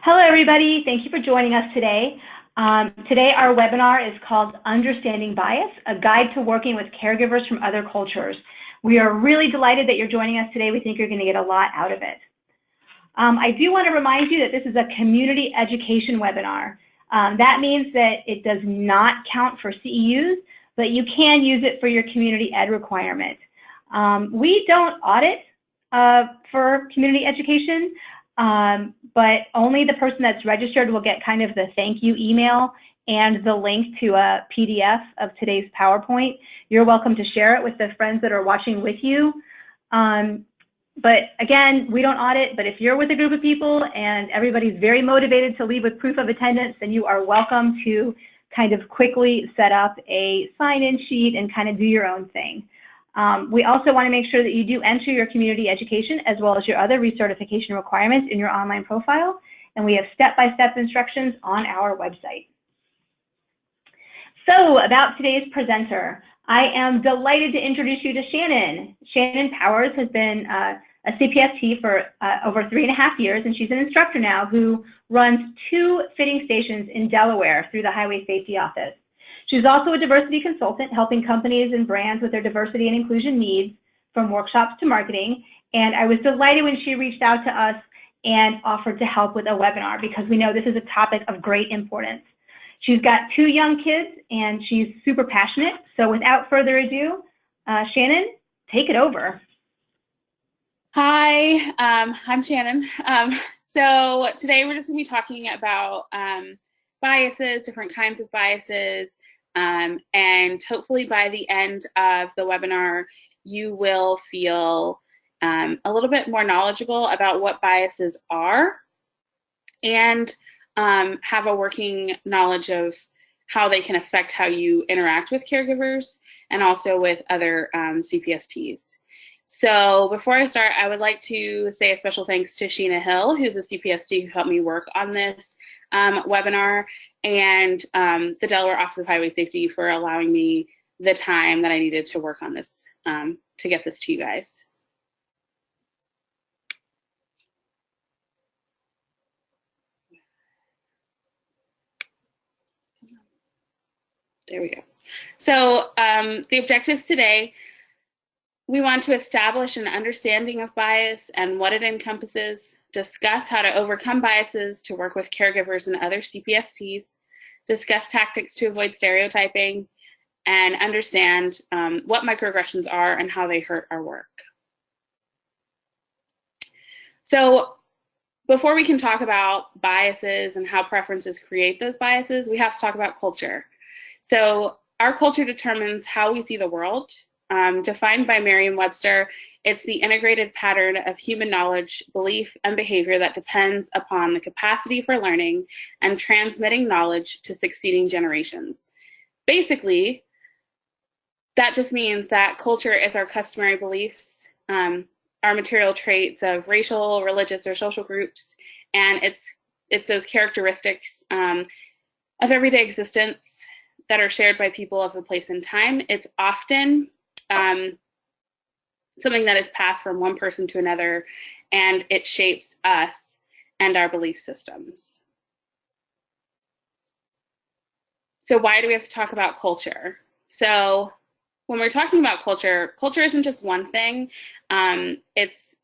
Hello, everybody. Thank you for joining us today. Today, our webinar is called Understanding Bias, a guide to working with caregivers from other cultures. We are really delighted that you're joining us today. We think you're going to get a lot out of it. I do want to remind you that this is a community education webinar. That means that it does not count for CEUs, but you can use it for your community ed requirement. We don't audit for community education. But only the person that's registered will get kind of the thank you email and the link to a PDF of today's PowerPoint. You're welcome to share it with the friends that are watching with you. But again, we don't audit, but if you're with a group of people and everybody's very motivated to leave with proof of attendance, then you are welcome to kind of quickly set up a sign-in sheet and kind of do your own thing. We also want to make sure that you do enter your community education as well as your other recertification requirements in your online profile, and we have step-by-step instructions on our website. So about today's presenter, I am delighted to introduce you to Shannon. Shannon Powers has been a CPST for over 3.5 years, and she's an instructor now who runs 2 fitting stations in Delaware through the Highway Safety Office. She's also a diversity consultant, helping companies and brands with their diversity and inclusion needs, from workshops to marketing. And I was delighted when she reached out to us and offered to help with a webinar, because we know this is a topic of great importance. She's got 2 young kids and she's super passionate. So without further ado, Shannon, take it over. Hi, I'm Shannon. So today we're just going to be talking about biases, different kinds of biases, and hopefully by the end of the webinar, you will feel a little bit more knowledgeable about what biases are and have a working knowledge of how they can affect how you interact with caregivers and also with other CPSTs. So before I start, I would like to say a special thanks to Sheena Hill, who's a CPST who helped me work on this webinar, and the Delaware Office of Highway Safety for allowing me the time that I needed to work on this, to get this to you guys. There we go. So the objectives today: we want to establish an understanding of bias and what it encompasses, discuss how to overcome biases to work with caregivers and other CPSTs, discuss tactics to avoid stereotyping, and understand what microaggressions are and how they hurt our work. So before we can talk about biases and how preferences create those biases, we have to talk about culture. So our culture determines how we see the world. Defined by Merriam-Webster, it's the integrated pattern of human knowledge, belief, and behavior that depends upon the capacity for learning and transmitting knowledge to succeeding generations. Basically, that just means that culture is our customary beliefs, our material traits of racial, religious, or social groups, and it's those characteristics of everyday existence that are shared by people of a place and time. It's often something that is passed from one person to another, and it shapes us and our belief systems. So why do we have to talk about culture? So when we're talking about culture, culture isn't just one thing. It's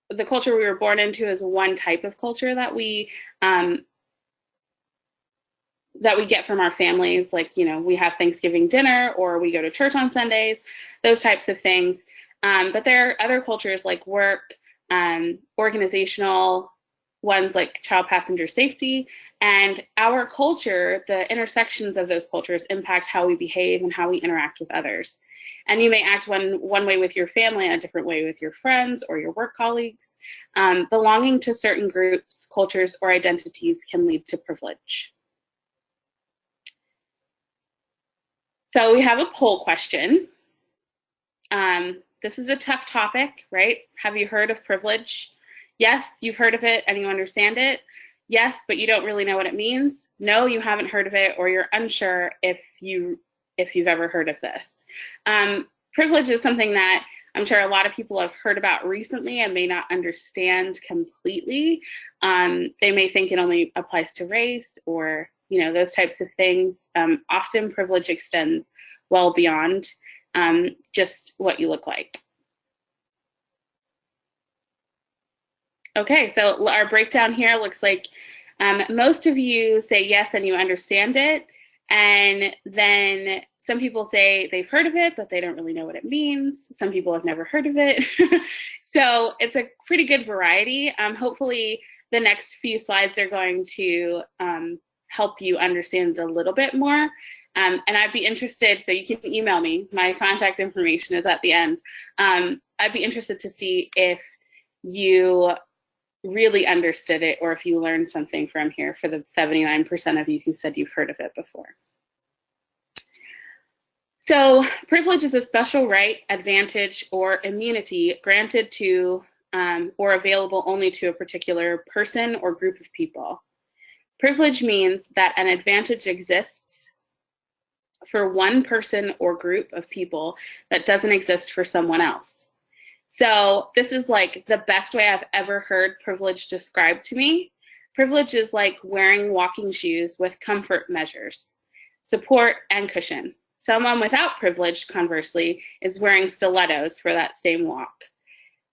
the culture we were born into is one type of culture that we get from our families, like, you know, we have Thanksgiving dinner or we go to church on Sundays, those types of things. But there are other cultures like work, organizational ones like child passenger safety, and our culture, the intersections of those cultures impact how we behave and how we interact with others. And you may act one way with your family and a different way with your friends or your work colleagues. Belonging to certain groups, cultures, or identities can lead to privilege. So we have a poll question. This is a tough topic, right? Have you heard of privilege? Yes, you've heard of it and you understand it. Yes, but you don't really know what it means. No, you haven't heard of it, or you're unsure if you've ever heard of this. Privilege is something that I'm sure a lot of people have heard about recently and may not understand completely. They may think it only applies to race or, those types of things. Often privilege extends well beyond just what you look like. Okay, so our breakdown here looks like most of you say yes and you understand it, and then some people say they've heard of it, but they don't really know what it means. Some people have never heard of it. So it's a pretty good variety. Hopefully the next few slides are going to help you understand it a little bit more. And I'd be interested, so you can email me. My contact information is at the end. I'd be interested to see if you really understood it or if you learned something from here for the 79% of you who said you've heard of it before. So privilege is a special right, advantage, or immunity granted to or available only to a particular person or group of people. Privilege means that an advantage exists for one person or group of people that doesn't exist for someone else. So this is like the best way I've ever heard privilege described to me. Privilege is like wearing walking shoes with comfort measures, support, and cushion. Someone without privilege, conversely, is wearing stilettos for that same walk.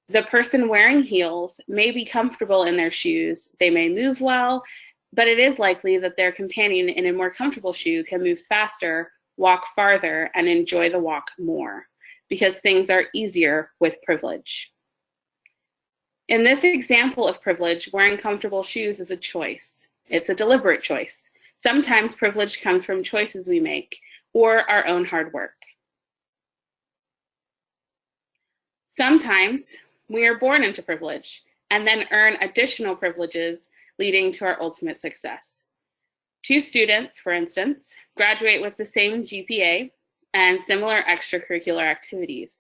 The person wearing heels may be comfortable in their shoes, they may move well, but it is likely that their companion in a more comfortable shoe can move faster, walk farther, and enjoy the walk more, because things are easier with privilege. In this example of privilege, wearing comfortable shoes is a choice. It's a deliberate choice. Sometimes privilege comes from choices we make or our own hard work. Sometimes we are born into privilege and then earn additional privileges leading to our ultimate success. Two students, for instance, graduate with the same GPA and similar extracurricular activities.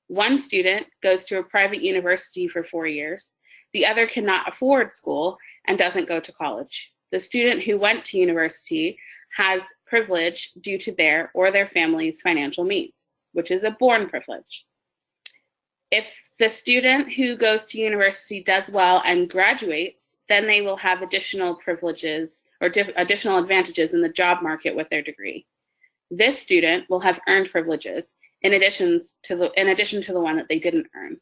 One student goes to a private university for 4 years. The other cannot afford school and doesn't go to college. The student who went to university has privilege due to their or their family's financial means, which is a born privilege. If the student who goes to university does well and graduates, then they will have additional privileges or additional advantages in the job market with their degree. This student will have earned privileges in addition to the one that they didn't earn.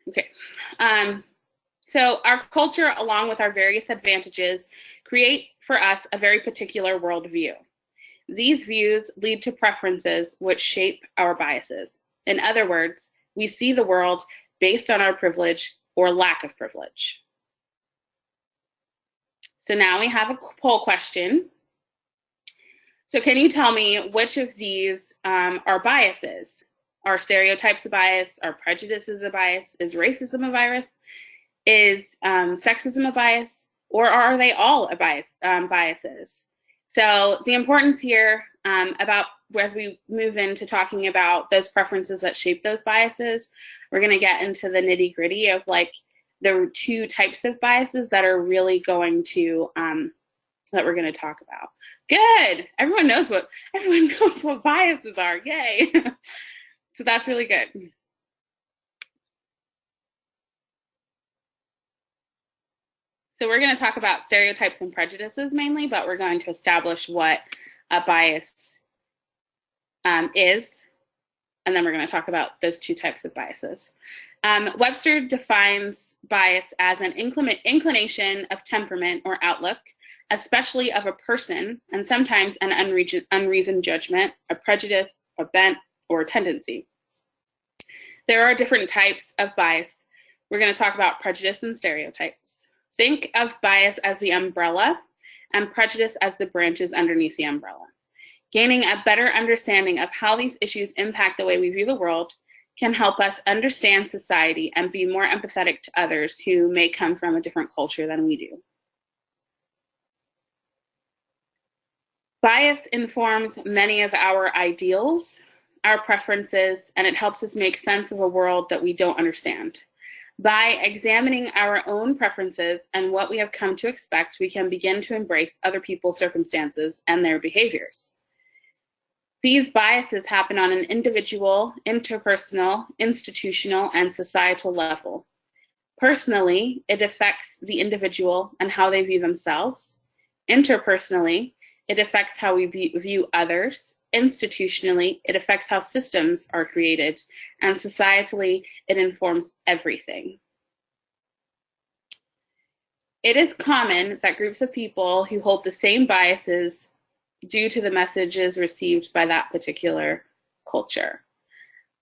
Okay. So our culture, along with our various advantages, create for us a very particular worldview. These views lead to preferences which shape our biases. In other words, we see the world based on our privilege or lack of privilege. So now we have a poll question. So can you tell me which of these are biases? Are stereotypes a bias? Are prejudices a bias? Is racism a bias? Is sexism a bias? Or are they all a biases? So the importance here as we move into talking about those preferences that shape those biases, we're going to get into the nitty gritty of like the two types of biases that are really going to that we're going to talk about. Good. Everyone knows what biases are. Yay. So that's really good. So we're going to talk about stereotypes and prejudices mainly, but we're going to establish what a bias is, and then we're going to talk about those two types of biases. Webster defines bias as an inclination of temperament or outlook, especially of a person, and sometimes an unreasoned judgment, a prejudice, a bent, or a tendency. There are different types of bias. We're going to talk about prejudice and stereotypes. Think of bias as the umbrella and prejudice as the branches underneath the umbrella. Gaining a better understanding of how these issues impact the way we view the world can help us understand society and be more empathetic to others who may come from a different culture than we do. Bias informs many of our ideals, our preferences, and it helps us make sense of a world that we don't understand. By examining our own preferences and what we have come to expect, we can begin to embrace other people's circumstances and their behaviors. These biases happen on an individual, interpersonal, institutional, and societal level. Personally, it affects the individual and how they view themselves. Interpersonally, it affects how we view others. Institutionally, it affects how systems are created. And societally, it informs everything. It is common that groups of people who hold the same biases due to the messages received by that particular culture.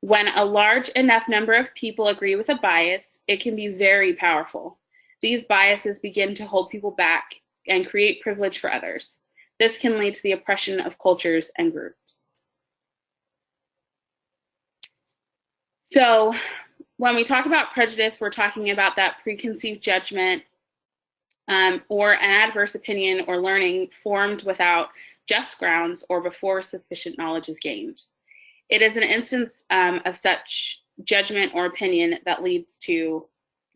When a large enough number of people agree with a bias, it can be very powerful. These biases begin to hold people back and create privilege for others. This can lead to the oppression of cultures and groups. So when we talk about prejudice, we're talking about that preconceived judgment or an adverse opinion or learning formed without just grounds or before sufficient knowledge is gained. It is an instance of such judgment or opinion that leads to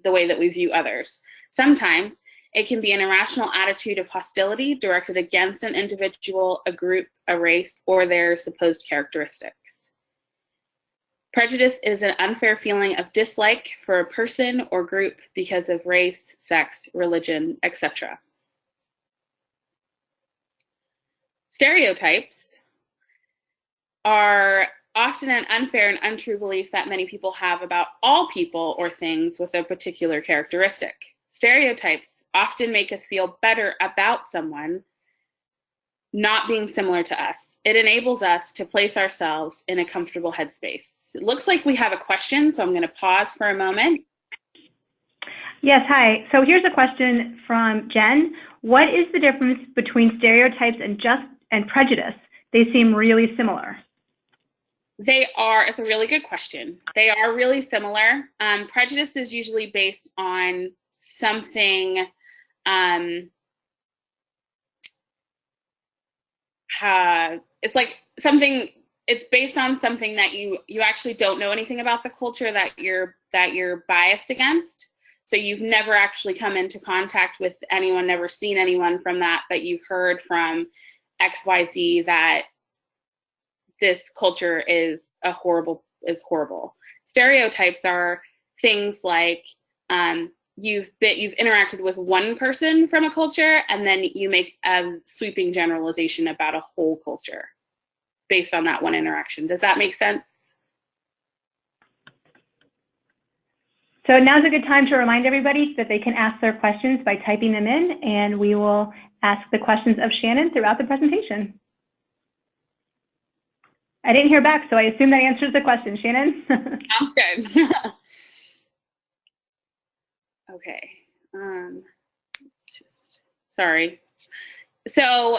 the way that we view others. Sometimes it can be an irrational attitude of hostility directed against an individual, a group, a race, or their supposed characteristics. Prejudice is an unfair feeling of dislike for a person or group because of race, sex, religion, etc. Stereotypes are often an unfair and untrue belief that many people have about all people or things with a particular characteristic. Stereotypes often make us feel better about someone not being similar to us. It enables us to place ourselves in a comfortable headspace. It looks like we have a question, so I'm going to pause for a moment. Yes, hi. So here's a question from Jen. What is the difference between stereotypes and prejudice? They seem really similar. They are, it's a really good question. They are really similar. Prejudice is usually based on something, it's like something, it's based on something that you actually don't know anything about the culture that you're biased against. So you've never actually come into contact with anyone, never seen anyone from that, but you've heard from XYZ that this culture is horrible. Stereotypes are things like you've interacted with one person from a culture, and then you make a sweeping generalization about a whole culture based on that one interaction. Does that make sense? So now's a good time to remind everybody that they can ask their questions by typing them in, and we will ask the questions of Shannon throughout the presentation. I didn't hear back, so I assume that answers the question. Shannon? Sounds good. Okay. Sorry. So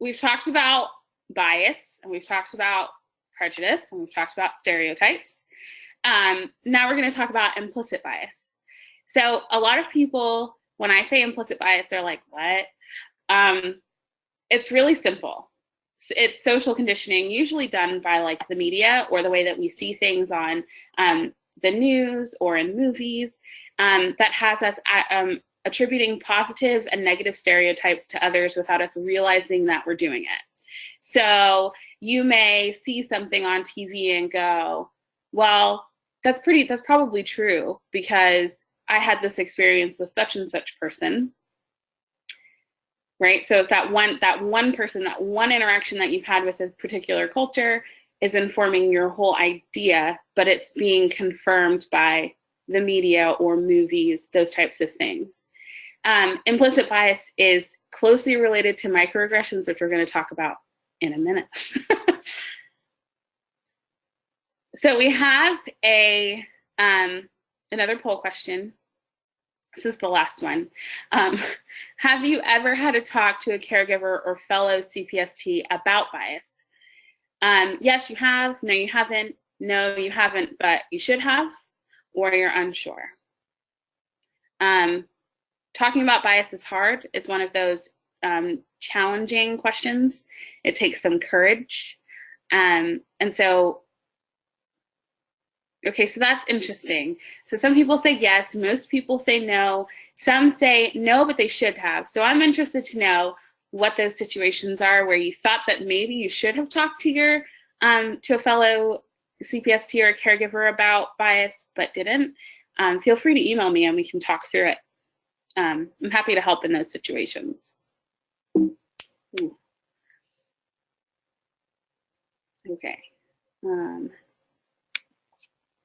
we've talked about bias, and we've talked about prejudice, and we've talked about stereotypes. Now we're going to talk about implicit bias. So a lot of people, when I say implicit bias, they're like, what? It's really simple. It's social conditioning, usually done by like the media or the way that we see things on the news or in movies, that has us attributing positive and negative stereotypes to others without us realizing that we're doing it. So you may see something on TV and go, well, that's probably true because I had this experience with such and such person. Right? So if that one person, that one interaction that you've had with a particular culture is informing your whole idea, but it's being confirmed by the media or movies, those types of things. Implicit bias is closely related to microaggressions, which we're going to talk about in a minute. So we have another poll question. This is the last one. Have you ever had to talk to a caregiver or fellow CPST about bias? Yes, you have. No, you haven't. No, you haven't, but you should have, or you're unsure. Talking about bias is hard. It's one of those challenging questions. It takes some courage. And so, okay, so that's interesting. So some people say yes, most people say no. Some say no, but they should have. So I'm interested to know what those situations are where you thought that maybe you should have talked to your to a fellow CPST or a caregiver about bias but didn't, feel free to email me and we can talk through it. I'm happy to help in those situations. Ooh. Okay.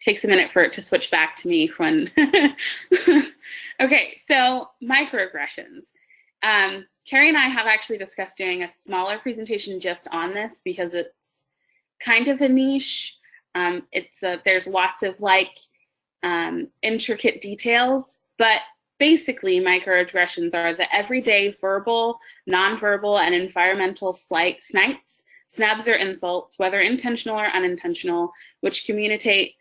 Takes a minute for it to switch back to me when. Okay, so microaggressions. Carrie and I have actually discussed doing a smaller presentation just on this because it's kind of a niche. There's lots of intricate details, but basically microaggressions are the everyday verbal, nonverbal, and environmental slights, snubs, or insults, whether intentional or unintentional, which communicate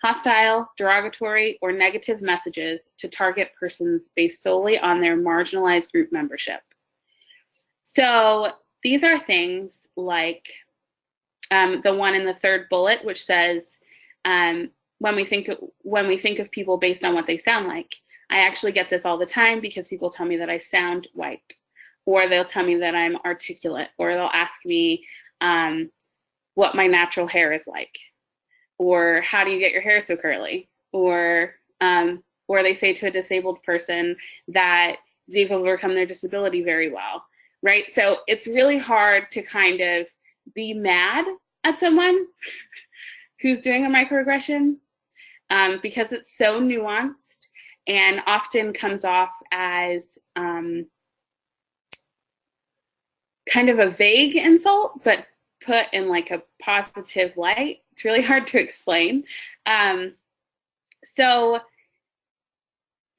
hostile, derogatory, or negative messages to target persons based solely on their marginalized group membership. So these are things like the one in the third bullet, which says, when we think of people based on what they sound like. I actually get this all the time because people tell me that I sound white, or they'll tell me that I'm articulate, or they'll ask me what my natural hair is like, or how do you get your hair so curly, or they say to a disabled person that they've overcome their disability very well, right? So it's really hard to kind of be mad at someone who's doing a microaggression because it's so nuanced and often comes off as kind of a vague insult, but put in like a positive light. It's really hard to explain. So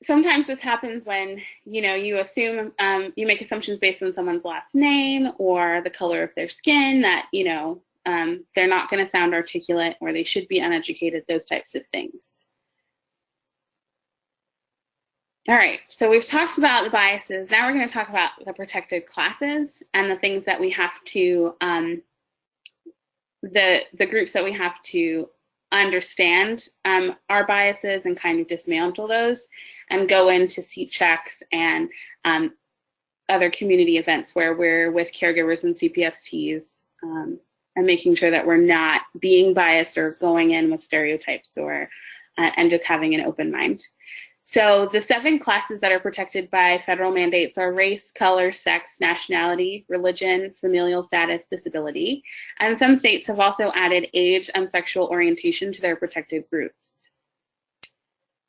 sometimes this happens when, you assume, you make assumptions based on someone's last name or the color of their skin that, they're not going to sound articulate or they should be uneducated, those types of things. All right, so we've talked about the biases. Now we're going to talk about the protected classes and the things that we have to, the groups that we have to understand our biases and kind of dismantle those and go into seat checks and other community events where we're with caregivers and CPSTs and making sure that we're not being biased or going in with stereotypes or and just having an open mind. So the 7 classes that are protected by federal mandates are race, color, sex, nationality, religion, familial status, disability. And some states have also added age and sexual orientation to their protected groups.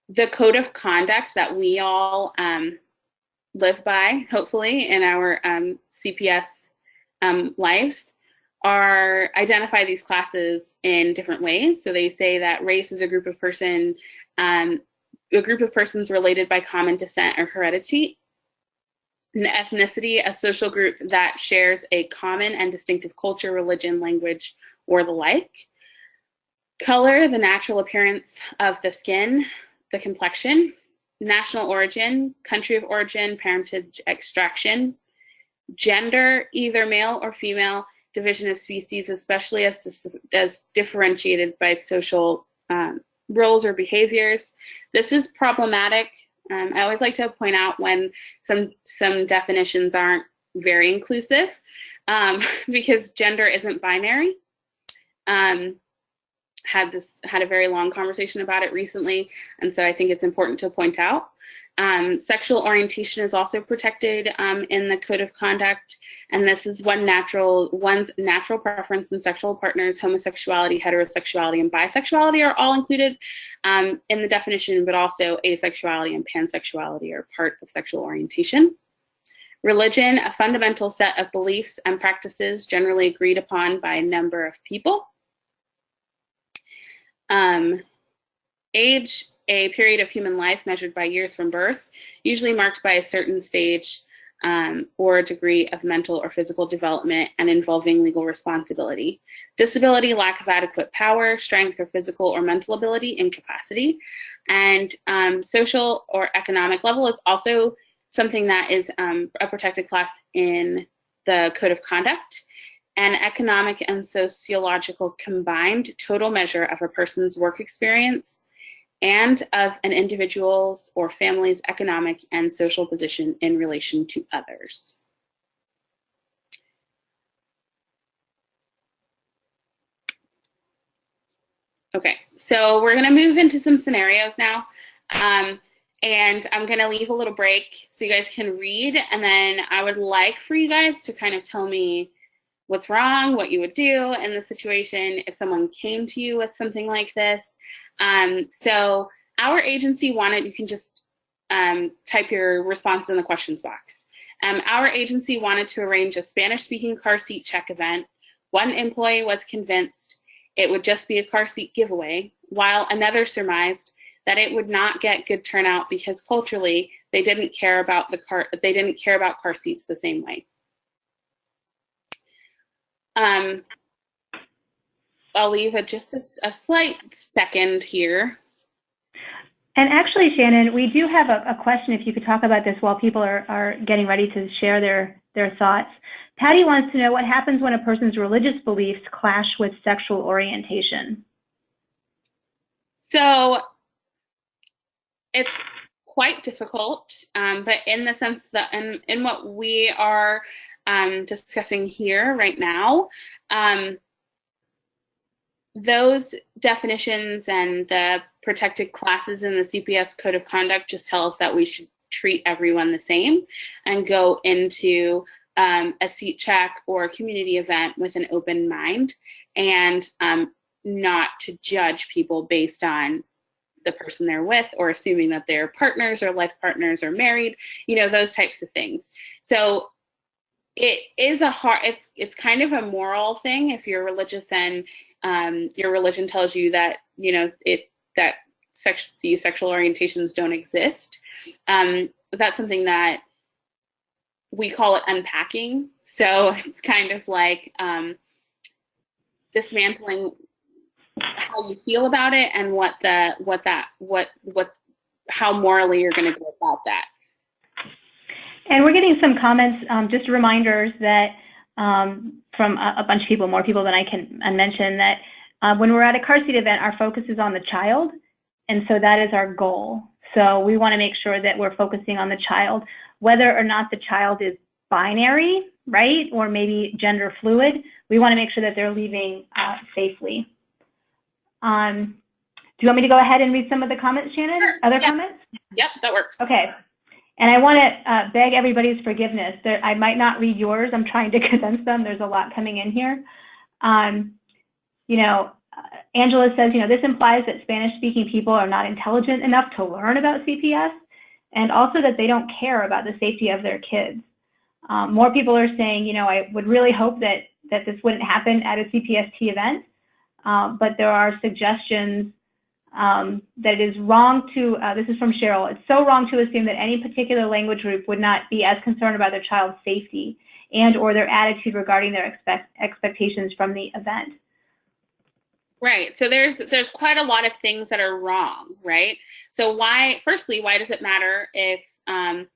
The code of conduct that we all live by, hopefully, in our CPS lives are identify these classes in different ways. So they say that race is a group of persons related by common descent or heredity. An ethnicity, a social group that shares a common and distinctive culture, religion, language, or the like. Color, the natural appearance of the skin, the complexion. National origin, country of origin, parentage, extraction. Gender, either male or female, division of species, especially as differentiated by social roles or behaviors. This is problematic. I always like to point out when some definitions aren't very inclusive because gender isn't binary. Had a very long conversation about it recently, and so I think it's important to point out. Sexual orientation is also protected in the code of conduct, and this is one's natural preference in sexual partners. Homosexuality, heterosexuality, and bisexuality are all included in the definition, but also asexuality and pansexuality are part of sexual orientation. Religion, a fundamental set of beliefs and practices generally agreed upon by a number of people. Age, a period of human life measured by years from birth, usually marked by a certain stage or degree of mental or physical development and involving legal responsibility. Disability, lack of adequate power, strength, or physical or mental ability, incapacity. And social or economic level is also something that is a protected class in the code of conduct. An economic and sociological combined total measure of a person's work experience and of an individual's or family's economic and social position in relation to others. Okay, so we're going to move into some scenarios now. And I'm going to leave a little break so you guys can read. And then I would like for you guys to kind of tell me what's wrong, what you would do in the situation if someone came to you with something like this. So our agency wanted, you can just type your response in the questions box. Our agency wanted to arrange a Spanish-speaking car seat check event. One employee was convinced it would just be a car seat giveaway, while another surmised that it would not get good turnout because culturally they didn't care about car seats the same way. I'll leave it just a slight second here. And actually, Shannon, we do have a question, if you could talk about this while people are getting ready to share their thoughts. Patty wants to know what happens when a person's religious beliefs clash with sexual orientation. So it's quite difficult, but in the sense that in what we are discussing here right now, those definitions and the protected classes in the CPS Code of Conduct just tell us that we should treat everyone the same and go into a seat check or a community event with an open mind, and not to judge people based on the person they're with or assuming that they're partners or life partners or married, you know, those types of things. So it is it's kind of a moral thing if you're religious and your religion tells you that, you know, these sexual orientations don't exist. That's something that we call it unpacking. So it's kind of like dismantling how you feel about it and how morally you're going to go about that. And we're getting some comments, just reminders that from a bunch of people, more people than I can mention, that when we're at a car seat event, our focus is on the child, and so that is our goal. So we want to make sure that we're focusing on the child, whether or not the child is binary, right, or maybe gender fluid. We want to make sure that they're leaving safely. Do you want me to go ahead and read some of the comments, Shannon? Sure. Other comments? Yep, that works. Okay. And I want to beg everybody's forgiveness. I might not read yours. I'm trying to condense them. There's a lot coming in here. You know, Angela says, you know, this implies that Spanish-speaking people are not intelligent enough to learn about CPS, and also that they don't care about the safety of their kids. More people are saying, you know, I would really hope that this wouldn't happen at a CPST event, but there are suggestions that it is wrong to, this is from Cheryl, it's so wrong to assume that any particular language group would not be as concerned about their child's safety and or their attitude regarding their expectations from the event. Right, so there's quite a lot of things that are wrong, right? So firstly, why does it matter if, I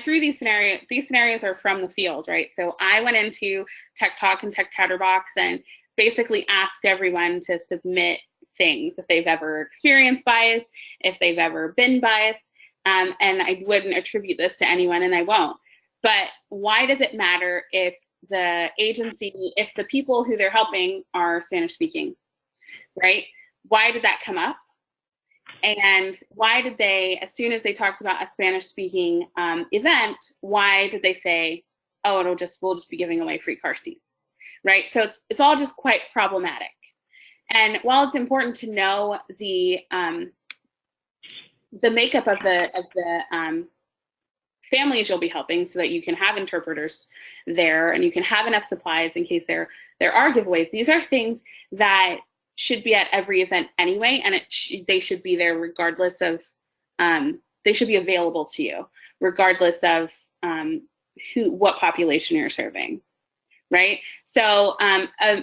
threw these scenarios are from the field, right? So I went into Tech Talk and Tech Chatterbox and basically asked everyone to submit things if they've ever experienced bias, if they've ever been biased, and I wouldn't attribute this to anyone, and I won't. But why does it matter if the agency, if the people who they're helping are Spanish speaking, right? Why did that come up? And why did they, as soon as they talked about a Spanish speaking event, why did they say, oh, we'll just be giving away free car seats, right? So it's all just quite problematic. And while it's important to know the makeup of the families you'll be helping, so that you can have interpreters there and you can have enough supplies in case there are giveaways. These are things that should be at every event anyway, and they should be there regardless of, they should be available to you regardless of what population you're serving, right? So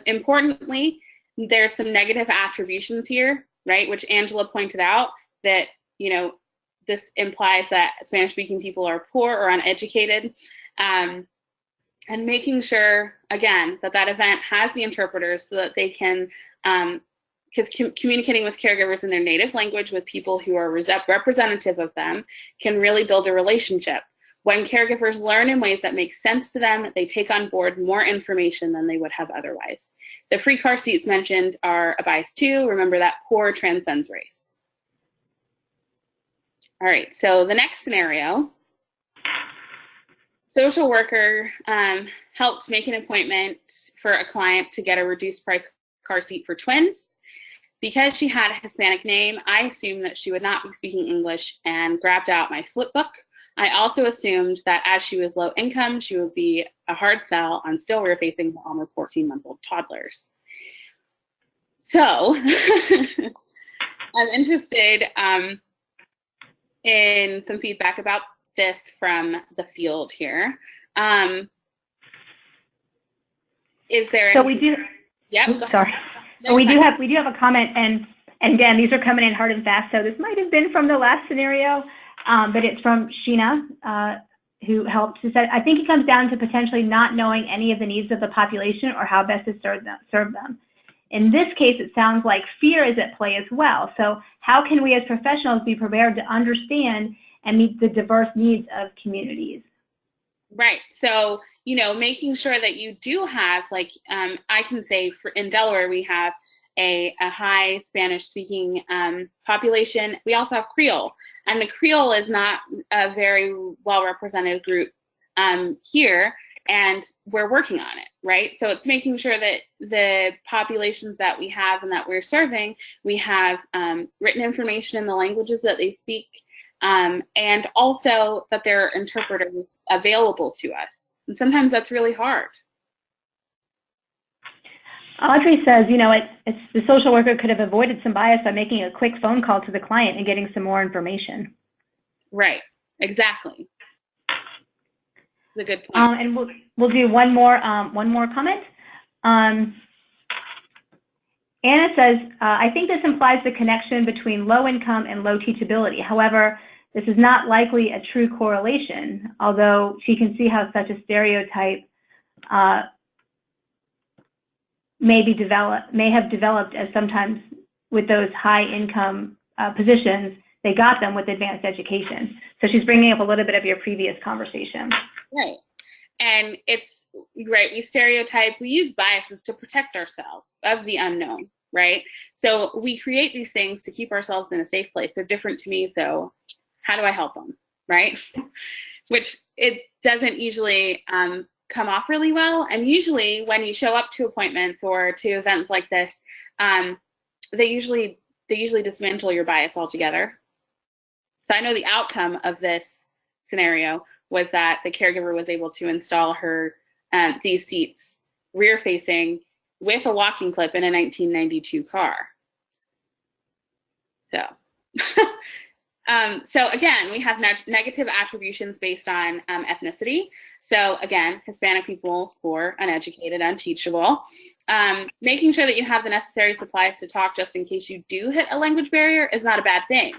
importantly, there's some negative attributions here, right? Which Angela pointed out, that, you know, this implies that Spanish-speaking people are poor or uneducated, and making sure, again, that event has the interpreters so that they can, because communicating with caregivers in their native language with people who are representative of them can really build a relationship. When caregivers learn in ways that make sense to them, they take on board more information than they would have otherwise. The free car seats mentioned are a bias too. Remember that poor transcends race. All right, so the next scenario, social worker helped make an appointment for a client to get a reduced price car seat for twins. Because she had a Hispanic name, I assumed that she would not be speaking English and grabbed out my flip book. I also assumed that as she was low income, she would be a hard sell on still rear-facing almost 14-month-old toddlers. So I'm interested in some feedback about this from the field here. Is there? So we do. Yep. Oops, sorry. No, we do have a comment, and again, these are coming in hard and fast. So this might have been from the last scenario, but it's from Sheena, who helped. Who said, I think it comes down to potentially not knowing any of the needs of the population or how best to serve them. In this case, it sounds like fear is at play as well. So how can we as professionals be prepared to understand and meet the diverse needs of communities? Right. So, you know, making sure that you do have, like, I can say in Delaware, we have a high Spanish speaking population. We also have Creole, and the Creole is not a very well represented group here, and we're working on it, right? So it's making sure that the populations that we have and that we're serving, we have written information in the languages that they speak, and also that there are interpreters available to us. And sometimes that's really hard. Audrey says, you know, it's the social worker could have avoided some bias by making a quick phone call to the client and getting some more information. Right, exactly. That's a good point. And we'll do one more comment. Anna says, I think this implies the connection between low income and low teachability. However, this is not likely a true correlation, although she can see how such a stereotype may have developed, as sometimes with those high income positions, they got them with advanced education. So she's bringing up a little bit of your previous conversation. Right. And it's right, we stereotype, we use biases to protect ourselves of the unknown, right? So we create these things to keep ourselves in a safe place. They're different to me, so how do I help them, right? Which it doesn't usually come off really well. And usually when you show up to appointments or to events like this, they usually dismantle your bias altogether. So I know the outcome of this scenario was that the caregiver was able to install her these seats rear facing with a locking clip in a 1992 car. So so again, we have negative attributions based on ethnicity. So again, Hispanic people, poor, uneducated, unteachable. Making sure that you have the necessary supplies to talk just in case you do hit a language barrier is not a bad thing.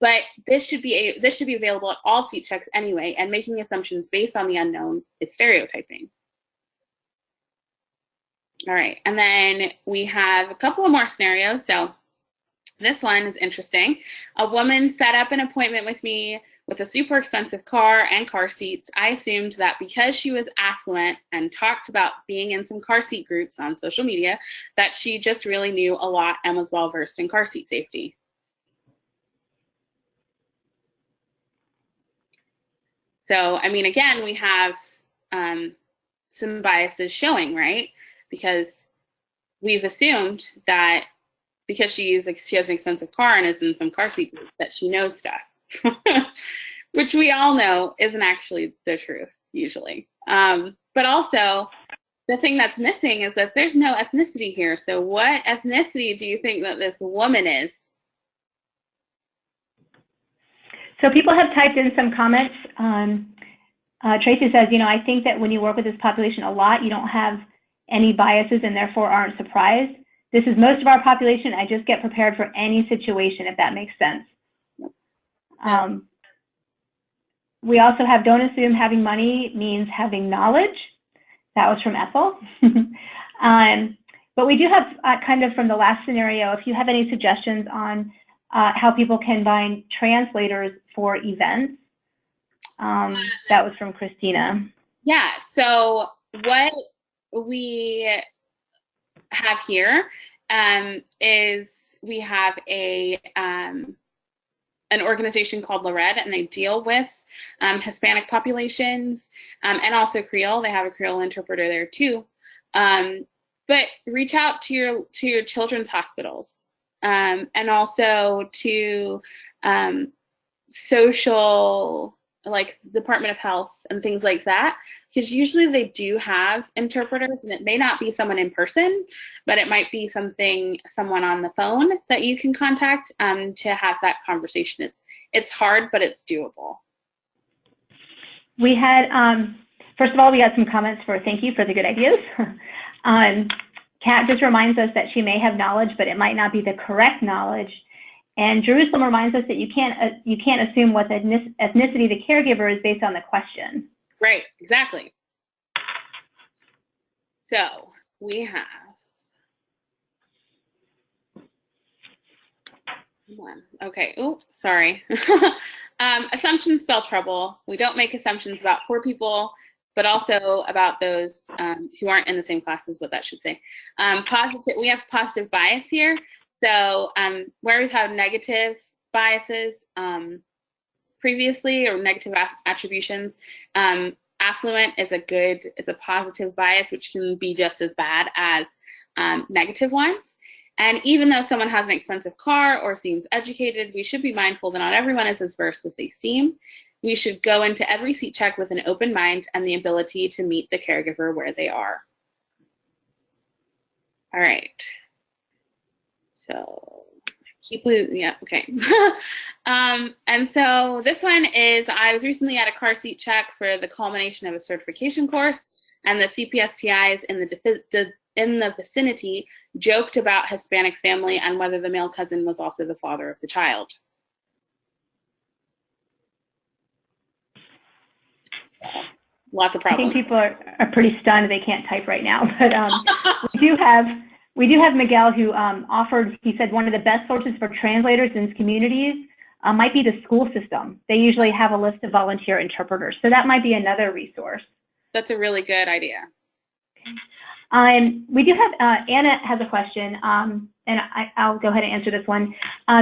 But this should be available at all seat checks anyway, and making assumptions based on the unknown is stereotyping. All right, and then we have a couple of more scenarios. So this one is interesting. A woman set up an appointment with me with a super expensive car and car seats. I assumed that because she was affluent and talked about being in some car seat groups on social media, that she just really knew a lot and was well versed in car seat safety. So, I mean, again, we have some biases showing, right? Because we've assumed that because she has an expensive car and is in some car seat groups that she knows stuff, which we all know isn't actually the truth usually. But also, the thing that's missing is that there's no ethnicity here. So what ethnicity do you think that this woman is? So people have typed in some comments. Tracy says, you know, I think that when you work with this population a lot, you don't have any biases and therefore aren't surprised. This is most of our population. I just get prepared for any situation, if that makes sense. We also have, don't assume having money means having knowledge. That was from Ethel. But we do have kind of from the last scenario, if you have any suggestions on how people can find translators for events. That was from Christina. Yeah, so what we have here is we have an organization called LORED, and they deal with Hispanic populations and also Creole. They have a Creole interpreter there too. But reach out to your children's hospitals and also to social, like Department of Health and things like that, because usually they do have interpreters, and it may not be someone in person, but it might be someone on the phone that you can contact to have that conversation. It's hard, but it's doable. We had, first of all, we had some comments for thank you for the good ideas. Kat just reminds us that she may have knowledge, but it might not be the correct knowledge. And Jerusalem reminds us that you can't assume what ethnicity the caregiver is based on the question. Right, exactly. So we have, okay, oh, sorry. Assumptions spell trouble. We don't make assumptions about poor people, but also about those who aren't in the same class is what that should say. We have positive bias here. So where we've had negative biases previously, or negative attributions, affluent is a positive bias, which can be just as bad as negative ones. And even though someone has an expensive car or seems educated, we should be mindful that not everyone is as versed as they seem. We should go into every seat check with an open mind and the ability to meet the caregiver where they are. All right. So keep losing, yeah, okay. And so this one is, I was recently at a car seat check for the culmination of a certification course, and the CPSTIs in the vicinity joked about Hispanic family and whether the male cousin was also the father of the child. Lots of problems. I think people are pretty stunned they can't type right now, but we do have Miguel who offered, he said one of the best sources for translators in communities might be the school system. They usually have a list of volunteer interpreters, so that might be another resource. That's a really good idea. Okay. We do have, Anna has a question, and I'll go ahead and answer this one.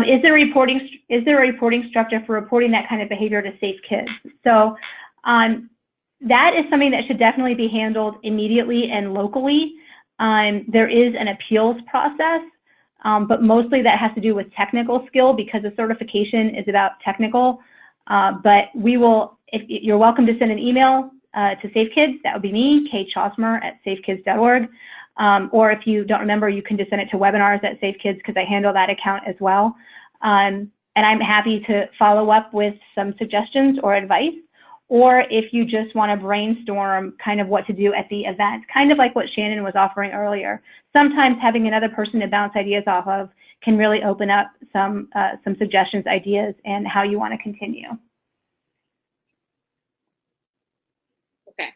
Is there a reporting structure for reporting that kind of behavior to Safe Kids? So that is something that should definitely be handled immediately and locally. There is an appeals process, but mostly that has to do with technical skill because the certification is about technical. But you're welcome to send an email to Safe Kids. That would be me, Kay Chosmer at safekids.org. Or if you don't remember, you can just send it to webinars at Safe Kids because I handle that account as well. And I'm happy to follow up with some suggestions or advice. Or if you just want to brainstorm kind of what to do at the event, kind of like what Shannon was offering earlier. Sometimes having another person to bounce ideas off of can really open up some suggestions, ideas, and how you want to continue. Okay,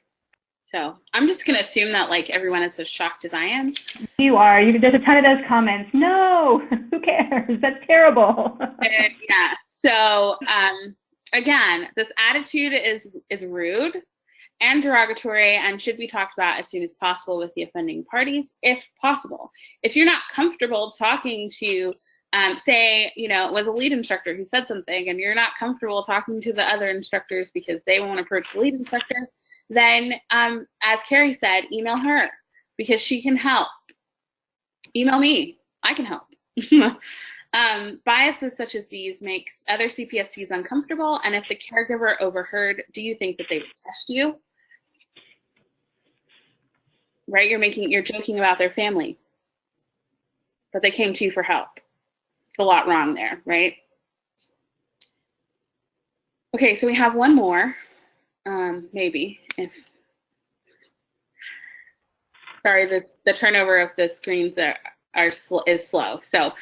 so I'm just going to assume that like everyone is as shocked as I am. You are. There's a ton of those comments. No, who cares? That's terrible. Yeah. So. Again, this attitude is rude and derogatory and should be talked about as soon as possible with the offending parties, if possible. If you're not comfortable talking to, say, it was a lead instructor who said something and you're not comfortable talking to the other instructors because they won't approach the lead instructor, then, as Carrie said, email her because she can help. Email me. I can help. Biases such as these makes other CPSTs uncomfortable, and if the caregiver overheard, do you think that they would test you? Right, you're joking about their family, but they came to you for help. It's a lot wrong there, right? Okay, so we have one more, maybe. Sorry, the turnover of the screens is slow. So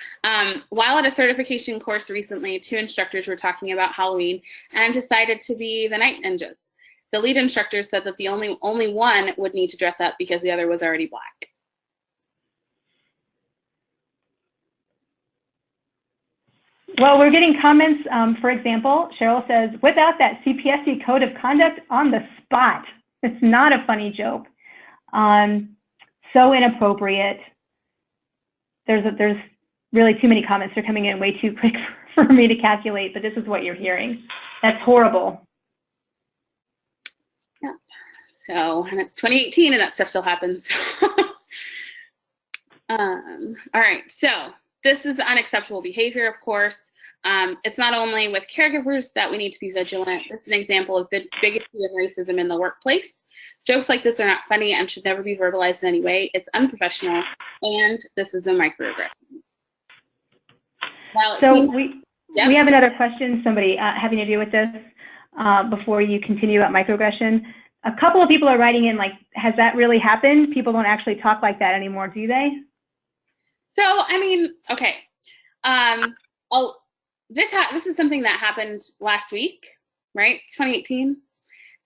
while at a certification course recently, 2 instructors were talking about Halloween and decided to be the night ninjas. The lead instructor said that the only one would need to dress up because the other was already black. Well, we're getting comments. For example, Cheryl says, without that CPSC code of conduct on the spot. It's not a funny joke. So inappropriate. There's really too many comments. They're coming in way too quick for me to calculate, but this is what you're hearing. That's horrible. Yeah. So, and it's 2018 and that stuff still happens. All right, so this is unacceptable behavior, of course. It's not only with caregivers that we need to be vigilant. This is an example of bigotry and racism in the workplace. Jokes like this are not funny and should never be verbalized in any way. It's unprofessional, and this is a microaggression. So we have another question, somebody having to do with this before you continue about microaggression. A couple of people are writing in like, has that really happened? People don't actually talk like that anymore, do they? So, I mean, okay. This is something that happened last week, right? It's 2018.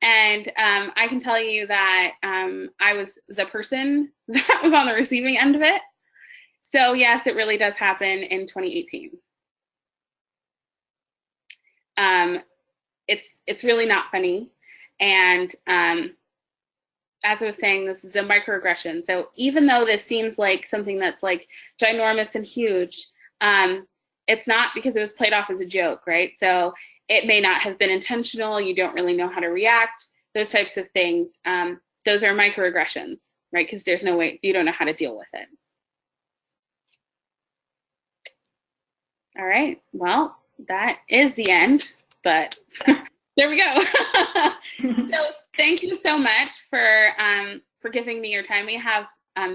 And I can tell you that I was the person that was on the receiving end of it. So yes, it really does happen in 2018. It's really not funny. And as I was saying, this is a microaggression. So even though this seems like something that's like ginormous and huge, it's not, because it was played off as a joke, right? So it may not have been intentional. You don't really know how to react. Those types of things. Those are microaggressions, right? Because there's no way, you don't know how to deal with it. All right, well, that is the end, but there we go. So thank you so much for giving me your time. We have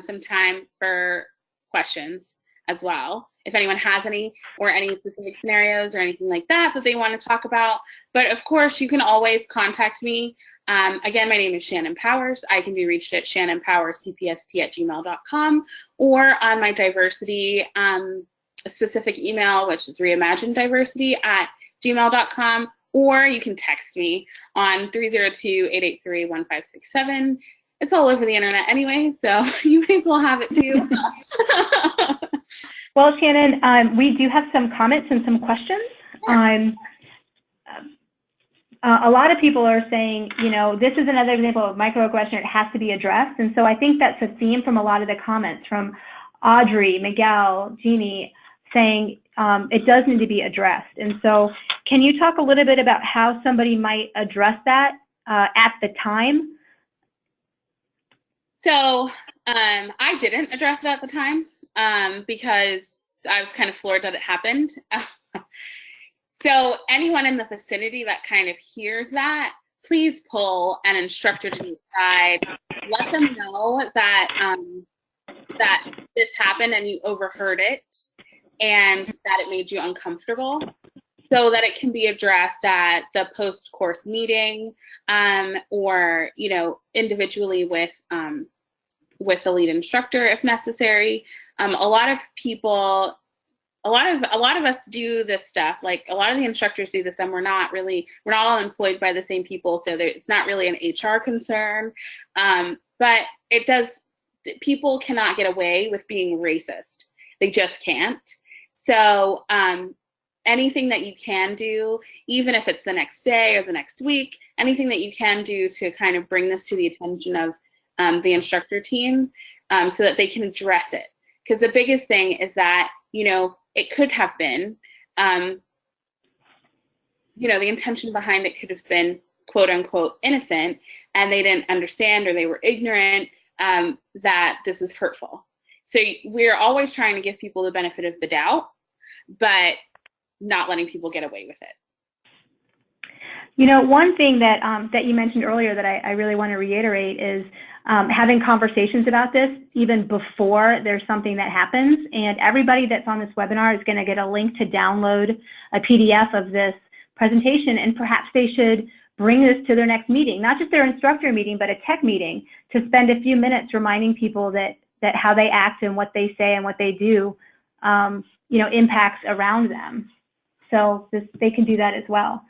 some time for questions as well, if anyone has any, or any specific scenarios or anything like that that they want to talk about. But of course, you can always contact me. Again, my name is Shannon Powers. I can be reached at shannonpowerscpst@gmail.com, or on my diversity specific email, which is reimaginediversity@gmail.com, or you can text me on 302-883-1567. It's all over the internet anyway, so you may as well have it too. Well, Shannon, we do have some comments and some questions. Sure. A lot of people are saying, you know, this is another example of microaggression. It has to be addressed. And so I think that's a theme from a lot of the comments from Audrey, Miguel, Jeannie, saying it does need to be addressed. And so can you talk a little bit about how somebody might address that at the time? So I didn't address it at the time because I was kind of floored that it happened. So anyone in the vicinity that kind of hears that, please pull an instructor to the side. Let them know that that this happened and you overheard it and that it made you uncomfortable, so that it can be addressed at the post-course meeting, or, you know, individually with the lead instructor if necessary. A lot of people, a lot of us do this stuff. Like, a lot of the instructors do this, and we're not all employed by the same people, so it's not really an HR concern. But it does. People cannot get away with being racist. They just can't. So anything that you can do, even if it's the next day or the next week, anything that you can do to kind of bring this to the attention of the instructor team, so that they can address it. Because the biggest thing is that, you know, it could have been, you know, the intention behind it could have been quote unquote innocent, and they didn't understand, or they were ignorant that this was hurtful. So we're always trying to give people the benefit of the doubt, but not letting people get away with it. You know, one thing that that you mentioned earlier that I really want to reiterate is having conversations about this even before there's something that happens. And everybody that's on this webinar is going to get a link to download a PDF of this presentation, and perhaps they should bring this to their next meeting, not just their instructor meeting, but a tech meeting, to spend a few minutes reminding people that how they act and what they say and what they do, you know, impacts around them. So they can do that as well.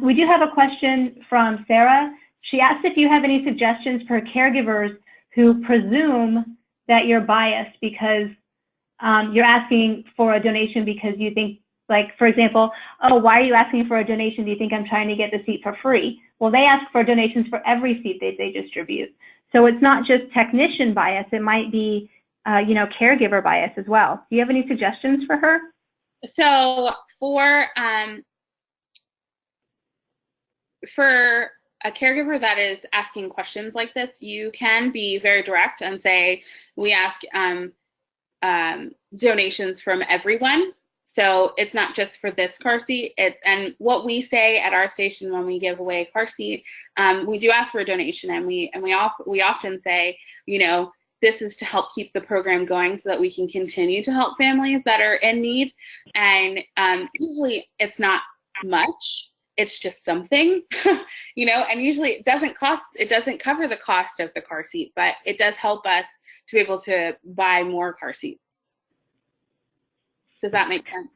We do have a question from Sarah. She asked if you have any suggestions for caregivers who presume that you're biased because you're asking for a donation because you think Like, for example, oh, why are you asking for a donation? Do you think I'm trying to get the seat for free? Well, they ask for donations for every seat they distribute. So it's not just technician bias, it might be, caregiver bias as well. Do you have any suggestions for her? So for a caregiver that is asking questions like this, you can be very direct and say, we ask donations from everyone. So it's not just for this car seat. And what we say at our station when we give away a car seat, we do ask for a donation, and we often say, this is to help keep the program going so that we can continue to help families that are in need. And usually it's not much. It's just something, and usually it doesn't cover the cost of the car seat, but it does help us to be able to buy more car seats. Does that make sense?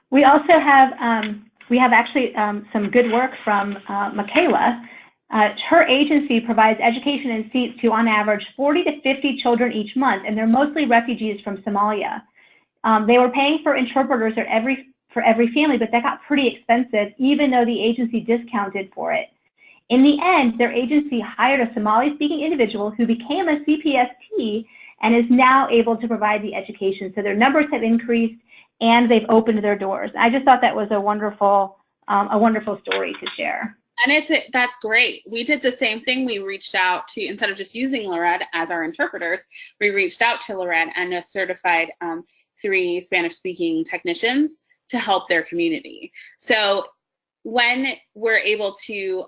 We also have, actually some good work from Michaela. Her agency provides education and seats to, on average, 40 to 50 children each month, and they're mostly refugees from Somalia. They were paying for interpreters for every family, but that got pretty expensive, even though the agency discounted for it. In the end, their agency hired a Somali-speaking individual who became a CPST and is now able to provide the education. So their numbers have increased, and they've opened their doors. I just thought that was a wonderful story to share. And that's great. We did the same thing. We reached out to, instead of just using Lorette as our interpreters, we reached out to Lorette and certified 3 Spanish-speaking technicians to help their community. So when we're able to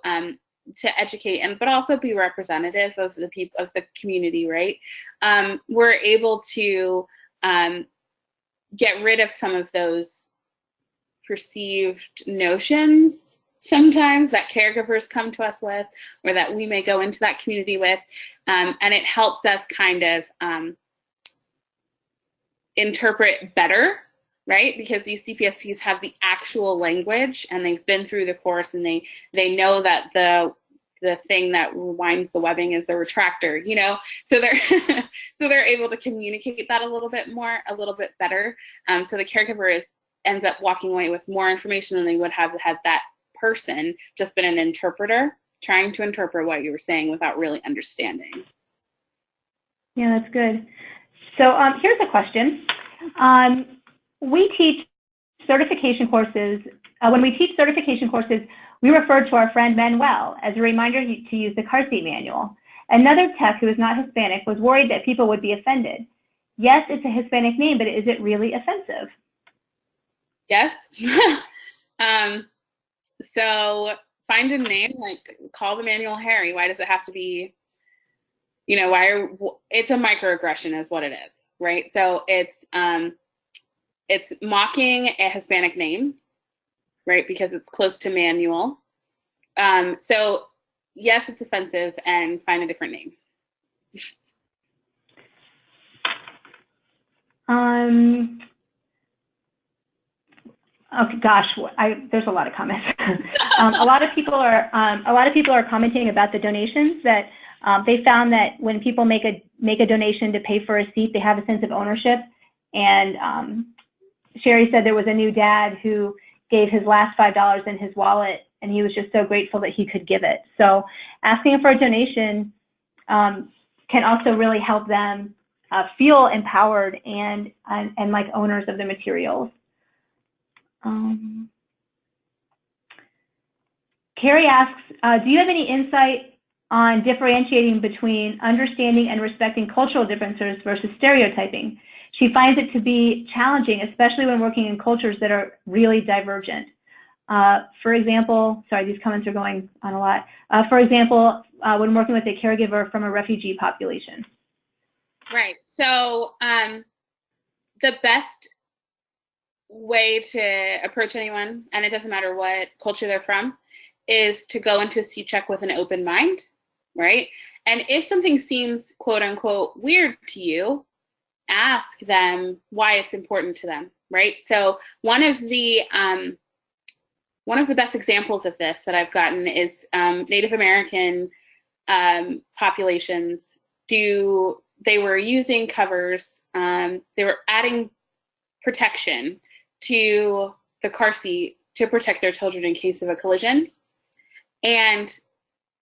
educate but also be representative of the people of the community, right? We're able to get rid of some of those perceived notions sometimes that caregivers come to us with, or that we may go into that community with, and it helps us kind of interpret better, right? Because these CPSTs have the actual language, and they've been through the course, and they know that the thing that rewinds the webbing is the retractor, so they're able to communicate that a little bit better. So the caregiver ends up walking away with more information than they would have had that person just been an interpreter trying to interpret what you were saying without really understanding. Yeah, that's good. So here's a question. We teach certification courses. When we teach certification courses, we refer to our friend Manuel as a reminder to use the car seat manual. Another tech who is not Hispanic was worried that people would be offended. Yes, it's a Hispanic name, but is it really offensive? Yes. So find a name, like call the manual Harry. Why does it have to be, it's a microaggression is what it is, right? So it's mocking a Hispanic name, right? Because it's close to manual. So yes, it's offensive, and find a different name. Okay, gosh, there's a lot of comments. A lot of people are commenting about the donations, that they found that when people make a donation to pay for a seat, they have a sense of ownership. And Sherry said there was a new dad who gave his last $5 in his wallet, and he was just so grateful that he could give it. So asking for a donation can also really help them feel empowered and like owners of the materials. Carrie asks, do you have any insight on differentiating between understanding and respecting cultural differences versus stereotyping? She finds it to be challenging, especially when working in cultures that are really divergent. For example, sorry, these comments are going on a lot. For example, when working with a caregiver from a refugee population. Right. So the best way to approach anyone, and it doesn't matter what culture they're from, is to go into a seat check with an open mind, right? And if something seems quote unquote weird to you, ask them why it's important to them, right? So one of the best examples of this that I've gotten is Native American populations. They were using covers, they were adding protection to the car seat to protect their children in case of a collision. And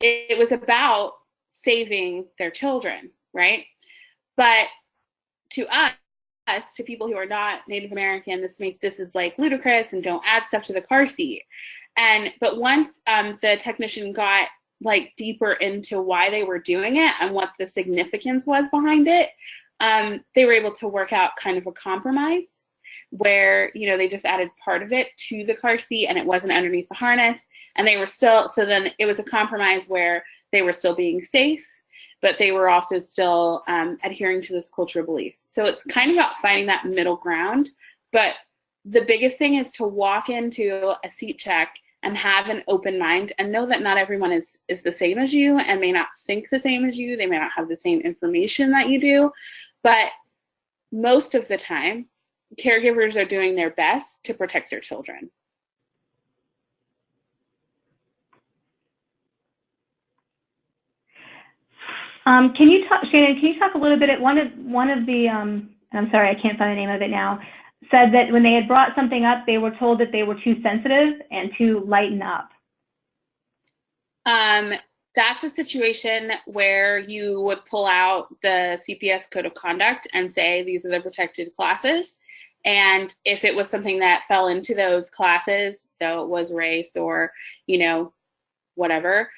it was about saving their children, right? But to us, to people who are not Native American, this is like ludicrous and don't add stuff to the car seat. But once the technician got like deeper into why they were doing it and what the significance was behind it, they were able to work out kind of a compromise where, you know, they just added part of it to the car seat and it wasn't underneath the harness, and they were still, so then it was a compromise where they were still being safe, but they were also still adhering to those cultural beliefs. So it's kind of about finding that middle ground, but the biggest thing is to walk into a seat check and have an open mind and know that not everyone is the same as you and may not think the same as you. They may not have the same information that you do, but most of the time, caregivers are doing their best to protect their children. Can you talk, Shannon, can you talk a little bit at one of the, I'm sorry, I can't find the name of it now, said that when they had brought something up, they were told that they were too sensitive and to lighten up. That's a situation where you would pull out the CPS code of conduct and say, these are the protected classes. And if it was something that fell into those classes, so it was race or, you know, whatever,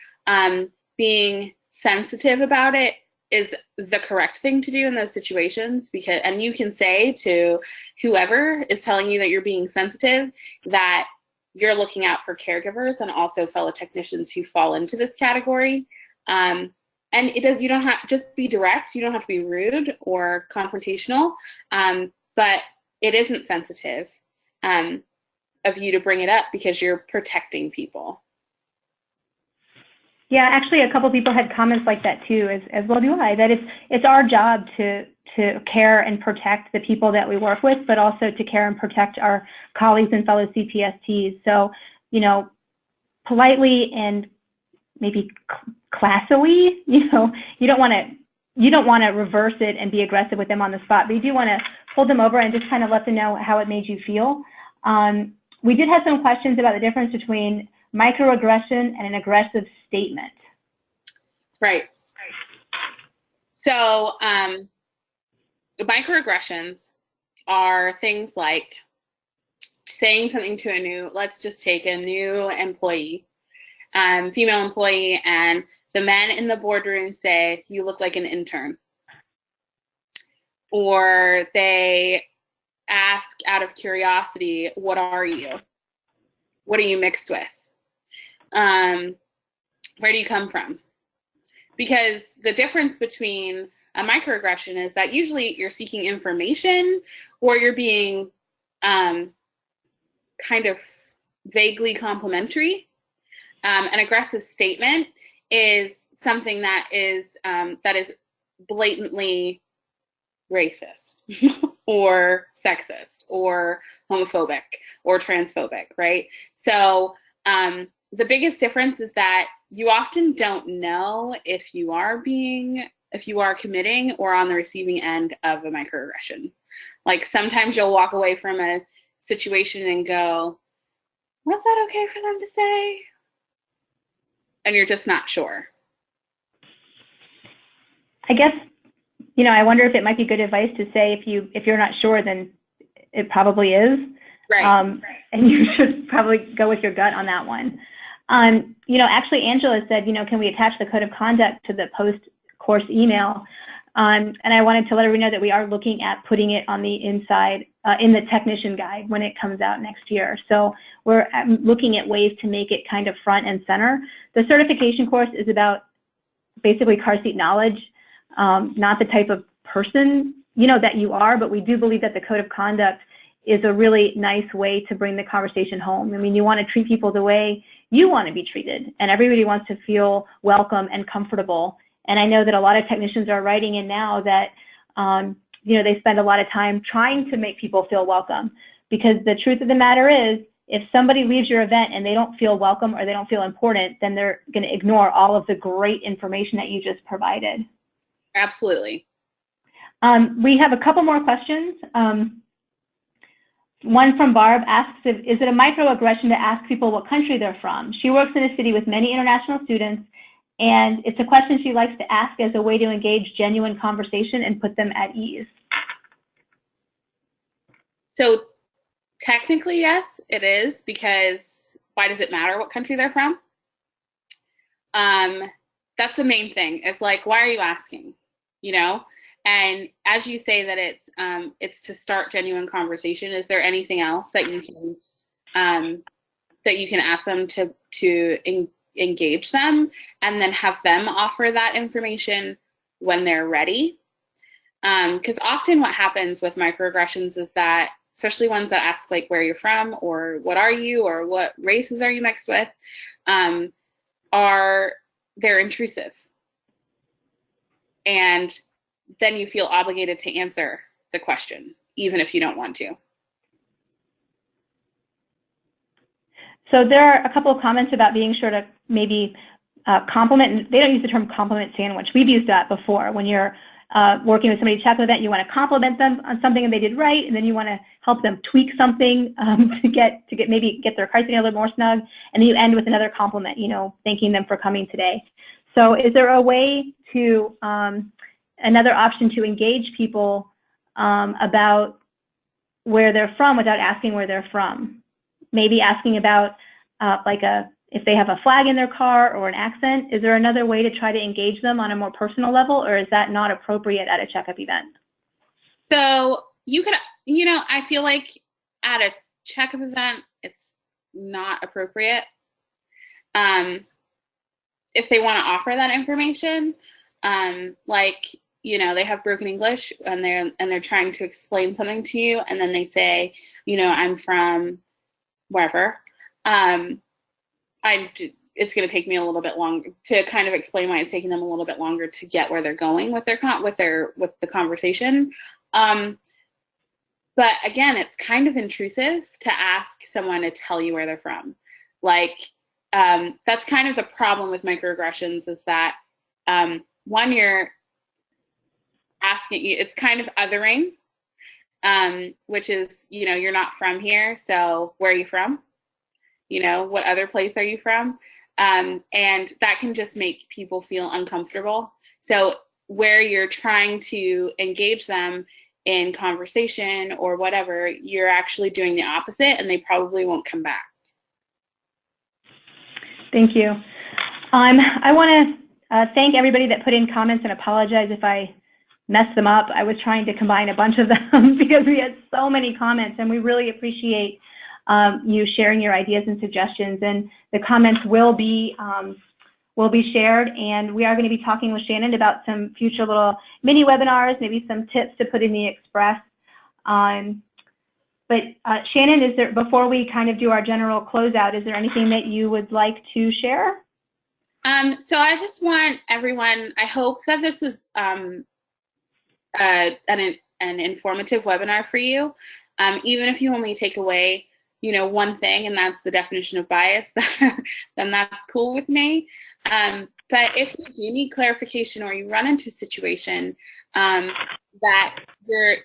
being sensitive about it is the correct thing to do in those situations, because, and you can say to whoever is telling you that you're being sensitive that you're looking out for caregivers and also fellow technicians who fall into this category. And you don't have, just be direct, you don't have to be rude or confrontational, but it isn't sensitive of you to bring it up because you're protecting people. Yeah, actually, a couple people had comments like that too, as well do I, that it's our job to care and protect the people that we work with, but also to care and protect our colleagues and fellow CPSTs. So, you know, politely and maybe classily, you know, you don't want to reverse it and be aggressive with them on the spot, but you do want to pull them over and just kind of let them know how it made you feel. We did have some questions about the difference between microaggression and an aggressive statement. Right. So microaggressions are things like saying something to let's just take a new employee, female employee, and the men in the boardroom say, you look like an intern. Or they ask out of curiosity, what are you? What are you mixed with? Where do you come from? Because the difference between a microaggression is that usually you're seeking information or you're being kind of vaguely complimentary. An aggressive statement is something that is blatantly racist or sexist or homophobic or transphobic, right? So the biggest difference is that you often don't know if you are committing or on the receiving end of a microaggression. Like sometimes you'll walk away from a situation and go, was that okay for them to say? And you're just not sure. I guess, you know, I wonder if it might be good advice to say if you're not sure, then it probably is. Right. And you should probably go with your gut on that one. You know, actually, Angela said, you know, can we attach the code of conduct to the post-course email? And I wanted to let everyone know that we are looking at putting it on the inside, in the technician guide when it comes out next year. So we're looking at ways to make it kind of front and center. The certification course is about basically car seat knowledge, not the type of person, you know, that you are, but we do believe that the code of conduct is a really nice way to bring the conversation home. I mean, you want to treat people the way you want to be treated, and everybody wants to feel welcome and comfortable. And I know that a lot of technicians are writing in now that, you know, they spend a lot of time trying to make people feel welcome, because the truth of the matter is, if somebody leaves your event and they don't feel welcome or they don't feel important, then they're going to ignore all of the great information that you just provided. Absolutely. We have a couple more questions. One from Barb asks, is it a microaggression to ask people what country they're from? She works in a city with many international students, and it's a question she likes to ask as a way to engage genuine conversation and put them at ease. So technically, yes, it is, because why does it matter what country they're from? That's the main thing. It's like, why are you asking? You know? And as you say that it's to start genuine conversation, is there anything else that you can ask them to engage them, and then have them offer that information when they're ready? Because often what happens with microaggressions is that, especially ones that ask like where you're from, or what are you, or what races are you mixed with, they're intrusive. And then you feel obligated to answer the question, even if you don't want to. So there are a couple of comments about being sure to maybe compliment. They don't use the term compliment sandwich. We've used that before. When you're working with somebody at a chapter event, you want to compliment them on something and they did right, and then you want to help them tweak something to maybe get their cards a little more snug, and then you end with another compliment, you know, thanking them for coming today. So is there a way to, another option to engage people about where they're from without asking where they're from? Maybe asking about if they have a flag in their car or an accent. Is there another way to try to engage them on a more personal level, or is that not appropriate at a checkup event? So you could, you know, I feel like at a checkup event, it's not appropriate. If they want to offer that information, like, you know, they have broken English and they're trying to explain something to you, and then they say, you know, I'm from wherever. It's going to take me a little bit longer to kind of explain why it's taking them a little bit longer to get where they're going with the conversation. But again, it's kind of intrusive to ask someone to tell you where they're from. Like, that's kind of the problem with microaggressions, is that one, you're asking, it's kind of othering, which is, you know, you're not from here, so where are you from? You know, what other place are you from? And that can just make people feel uncomfortable. So where you're trying to engage them in conversation or whatever, you're actually doing the opposite, and they probably won't come back. Thank you. I want to thank everybody that put in comments, and apologize if I messed them up. I was trying to combine a bunch of them because we had so many comments, and we really appreciate you sharing your ideas and suggestions. And the comments will be shared, and we are going to be talking with Shannon about some future little mini webinars, maybe some tips to put in the Express. But Shannon, is there, before we kind of do our general closeout, is there anything that you would like to share? So I just want everyone, I hope that this was an informative webinar for you. Even if you only take away, you know, one thing, and that's the definition of bias, then that's cool with me. But if you do need clarification, or you run into a situation that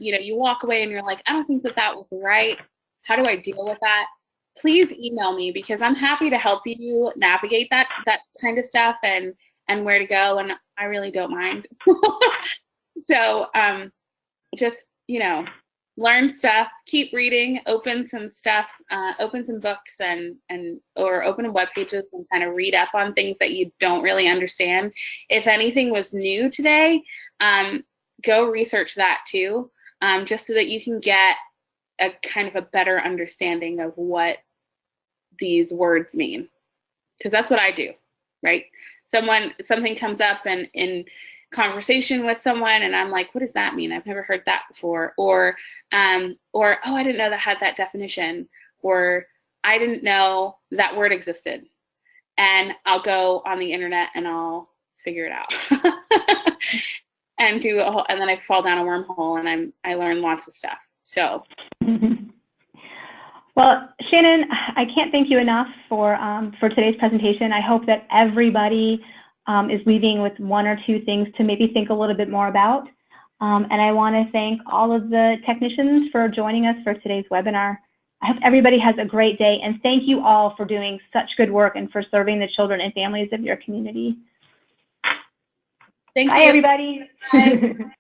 you walk away and you're like, I don't think that was right, how do I deal with that? Please email me, because I'm happy to help you navigate that kind of stuff and where to go, and I really don't mind. So just, you know, learn stuff, keep reading, open some stuff, open some books or open web pages and kind of read up on things that you don't really understand. If anything was new today, go research that too, just so that you can get a kind of a better understanding of what these words mean. Because that's what I do, right? Something comes up and in conversation with someone, and I'm like, what does that mean? I've never heard that before. Or oh, I didn't know that had that definition, or I didn't know that word existed. And I'll go on the internet and I'll figure it out. And then I fall down a wormhole, and I learn lots of stuff. So. Well, Shannon, I can't thank you enough for today's presentation. I hope that everybody is leaving with one or two things to maybe think a little bit more about. And I want to thank all of the technicians for joining us for today's webinar. I hope everybody has a great day, and thank you all for doing such good work and for serving the children and families of your community. Thank Bye, you. everybody. Bye.